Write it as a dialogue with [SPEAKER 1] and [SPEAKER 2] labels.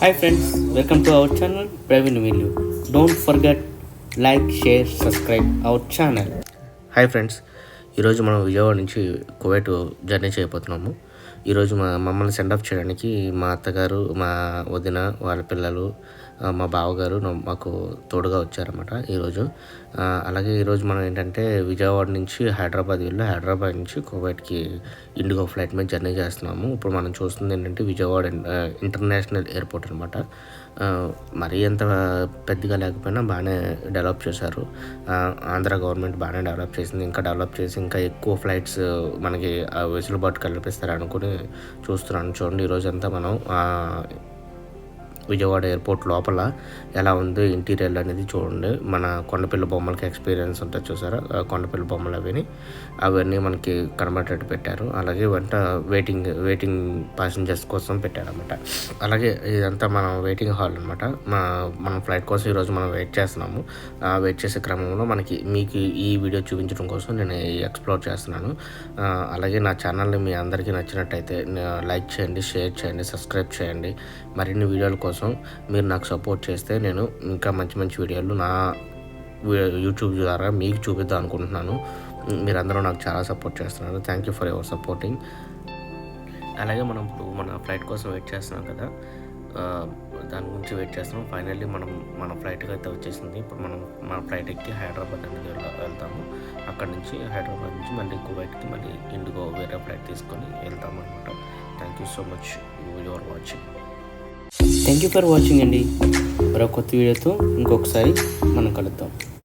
[SPEAKER 1] Hi friends, welcome to our channel Praveen Video. Don't forget like, share, subscribe our channel. Hi friends, ఈరోజు మనం విజయవాడ నుంచి Kuwait journey చేయబోతున్నాము. ఈరోజు మమ్మల్ని send off చేయడానికి మా అత్తగారు, మా వదిన, వాళ్ళ పిల్లలు, మా బావగారు మాకు తోడుగా వచ్చారన్నమాట ఈరోజు. అలాగే ఈరోజు మనం ఏంటంటే విజయవాడ నుంచి హైదరాబాద్ వెళ్ళి హైదరాబాద్ నుంచి కువైట్కి ఇండిగో ఫ్లైట్ మీద జర్నీ చేస్తున్నాము. ఇప్పుడు మనం చూస్తుంది ఏంటంటే విజయవాడ ఇంటర్నేషనల్ ఎయిర్పోర్ట్ అనమాట. మరీ ఎంత పెద్దగా లేకపోయినా బాగానే డెవలప్ చేశారు. ఆంధ్ర గవర్నమెంట్ బాగానే డెవలప్ చేసింది. ఇంకా డెవలప్ చేసి ఇంకా ఎక్కువ ఫ్లైట్స్ మనకి వెసులుబాటు కల్పిస్తారు అనుకుని చూస్తున్నాను. చూడండి, ఈరోజంతా మనం విజయవాడ ఎయిర్పోర్ట్ లోపల ఎలా ఉంది ఇంటీరియర్ అనేది చూడండి. మన కొండపిల్ల బొమ్మలకి ఎక్స్పీరియన్స్ ఉంటుంది చూసారా, కొండపిల్ల బొమ్మలు అవన్నీ మనకి కనబడేటట్టు పెట్టారు. అలాగే వెంట వెయిటింగ్ ప్యాసింజర్స్ కోసం పెట్టారన్నమాట. అలాగే ఇదంతా మనం వెయిటింగ్ హాల్ అనమాట. మన ఫ్లైట్ కోసం ఈరోజు మనం వెయిట్ చేస్తున్నాము. వెయిట్ చేసే క్రమంలో మీకు ఈ వీడియో చూపించడం కోసం నేను ఎక్స్ప్లోర్ చేస్తున్నాను. అలాగే నా ఛానల్ని మీ అందరికీ నచ్చినట్టయితే లైక్ చేయండి, షేర్ చేయండి, సబ్స్క్రైబ్ చేయండి. మరిన్ని వీడియోల కోసం మీరు నాకు సపోర్ట్ చేస్తే నేను ఇంకా మంచి మంచి వీడియోలు నా యూట్యూబ్ ద్వారా మీకు చూపిద్దాం అనుకుంటున్నాను. మీరందరూ నాకు చాలా సపోర్ట్ చేస్తున్నారు. Thank you for your supporting. అలాగే మనం ఇప్పుడు మన ఫ్లైట్ కోసం వెయిట్ చేస్తున్నాం కదా, దాని గురించి వెయిట్ చేస్తున్నాం. ఫైనల్లీ మన ఫ్లైట్కి అయితే వచ్చేసింది. ఇప్పుడు మన ఫ్లైట్ ఎక్కి హైదరాబాద్ అనేది వెళ్తాము. అక్కడ నుంచి హైదరాబాద్ నుంచి మళ్ళీ కువైట్కి మళ్ళీ ఇండిగో వేరే ఫ్లైట్ తీసుకొని వెళ్తాము అనమాట. Thank you so much your watching. Thank you for watching అండి. మరో కొత్త వీడియోతో ఇంకొకసారి మనం కలుద్దాం.